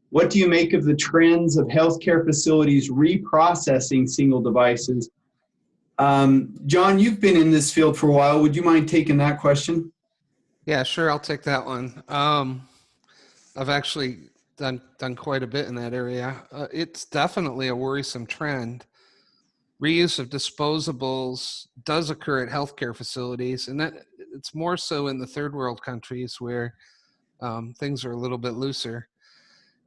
What do you make of the trends of healthcare facilities reprocessing single devices? John, you've been in this field for a while. Would you mind taking that question? Yeah, sure. I'll take that one. I've actually done quite a bit in that area. It's definitely a worrisome trend. Reuse of disposables does occur at healthcare facilities, and that it's more so in the third world countries where things are a little bit looser.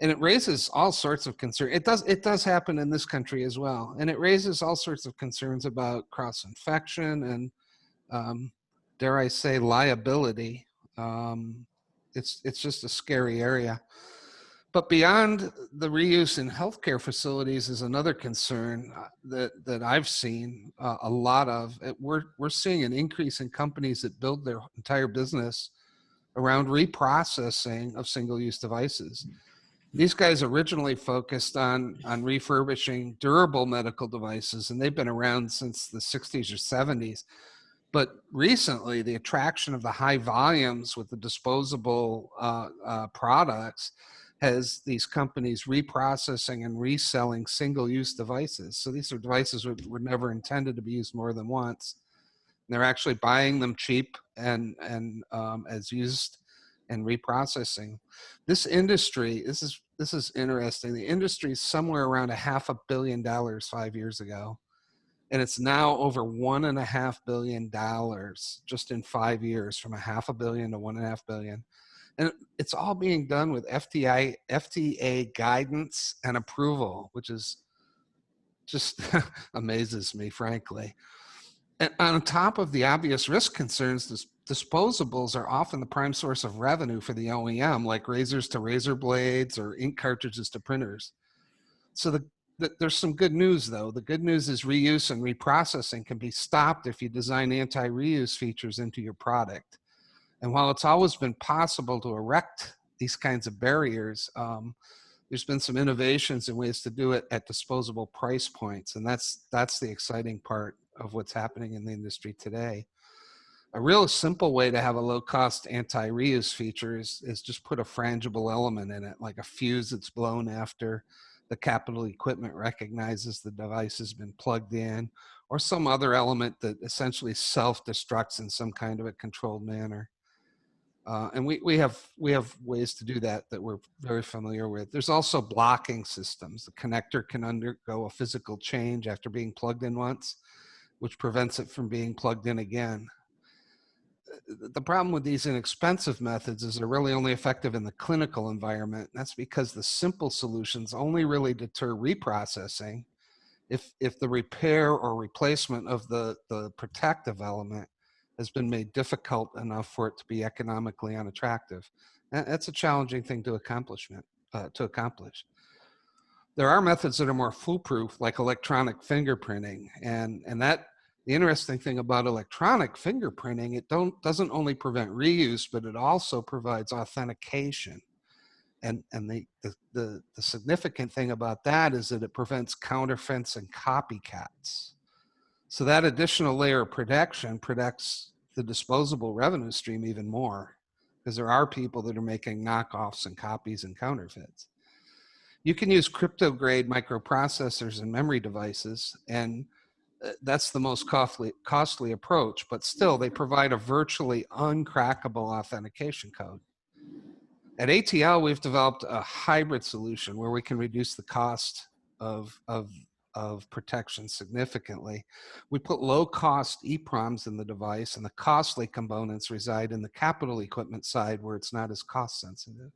And it raises all sorts of concern. It does happen in this country as well, and it raises all sorts of concerns about cross infection and dare I say liability. Um, it's just a scary area. But beyond the reuse in healthcare facilities is another concern that I've seen a lot of. We're seeing an increase in companies that build their entire business around reprocessing of single-use devices. These guys originally focused on refurbishing durable medical devices, and they've been around since the 60s or 70s. But recently, the attraction of the high volumes with the disposable products has these companies reprocessing and reselling single-use devices. So these are devices that were never intended to be used more than once. And they're actually buying them cheap and as used and reprocessing. This industry, this is interesting. The industry is somewhere around $500 million 5 years ago. And it's now over $1.5 billion just in 5 years, from $500 million to $1.5 billion. And it's all being done with FDA guidance and approval, which is just amazes me, frankly. And on top of the obvious risk concerns, disposables are often the prime source of revenue for the OEM, like razors to razor blades or ink cartridges to printers. So there's some good news, though. The good news is reuse and reprocessing can be stopped if you design anti-reuse features into your product. And while it's always been possible to erect these kinds of barriers, there's been some innovations and ways to do it at disposable price points. And that's the exciting part of what's happening in the industry today. A real simple way to have a low-cost anti-reuse feature is just put a frangible element in it, like a fuse that's blown after the capital equipment recognizes the device has been plugged in, or some other element that essentially self-destructs in some kind of a controlled manner. And we have ways to do that we're very familiar with. There's also blocking systems. The connector can undergo a physical change after being plugged in once, which prevents it from being plugged in again. The problem with these inexpensive methods is they're really only effective in the clinical environment. That's because the simple solutions only really deter reprocessing if the repair or replacement of the protective element has been made difficult enough for it to be economically unattractive. And that's a challenging thing to accomplish. There are methods that are more foolproof, like electronic fingerprinting, and that the interesting thing about electronic fingerprinting, it doesn't only prevent reuse, but it also provides authentication. And the significant thing about that is that it prevents counterfeits and copycats. So that additional layer of protection protects the disposable revenue stream even more, because there are people that are making knockoffs and copies and counterfeits. You can use crypto-grade microprocessors and memory devices, and that's the most costly approach, but still they provide a virtually uncrackable authentication code. At ATL, we've developed a hybrid solution where we can reduce the cost of protection significantly. We put low-cost EEPROMs in the device, and the costly components reside in the capital equipment side where it's not as cost-sensitive.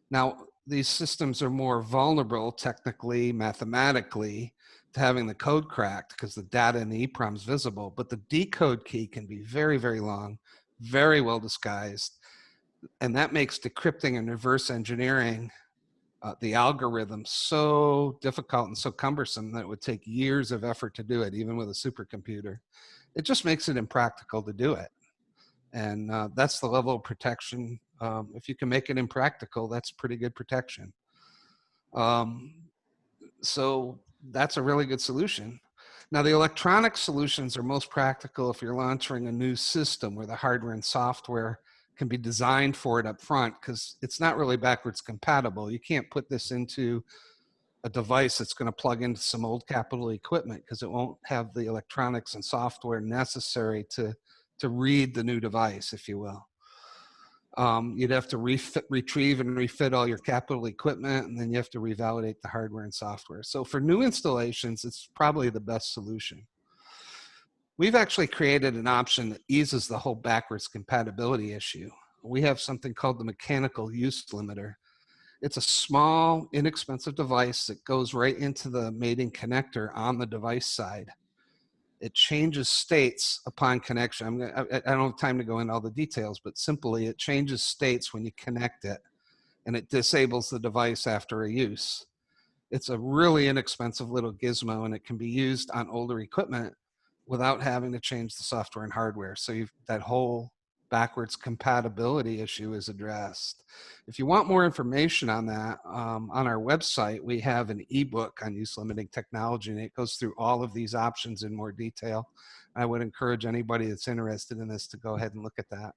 Now, these systems are more vulnerable technically, mathematically, to having the code cracked because the data in the EEPROM is visible, but the decode key can be very, very long, very well disguised, and that makes decrypting and reverse engineering the algorithm so difficult and so cumbersome that it would take years of effort to do it, even with a supercomputer. It just makes it impractical to do it. And that's the level of protection. If you can make it impractical, that's pretty good protection. So that's a really good solution. Now, the electronic solutions are most practical if you're launching a new system where the hardware and software can be designed for it up front, because it's not really backwards compatible. You can't put this into a device that's going to plug into some old capital equipment, because it won't have the electronics and software necessary to read the new device, if you will. You'd have to retrieve and refit all your capital equipment, and then you have to revalidate the hardware and software. So for new installations, it's probably the best solution. We've actually created an option that eases the whole backwards compatibility issue. We have something called the mechanical use limiter. It's a small, inexpensive device that goes right into the mating connector on the device side. It changes states upon connection. I don't have time to go into all the details, but simply it changes states when you connect it, and it disables the device after a use. It's a really inexpensive little gizmo, and it can be used on older equipment without having to change the software and hardware. So that whole backwards compatibility issue is addressed. If you want more information on that, on our website, we have an ebook on use limiting technology, and it goes through all of these options in more detail. I would encourage anybody that's interested in this to go ahead and look at that.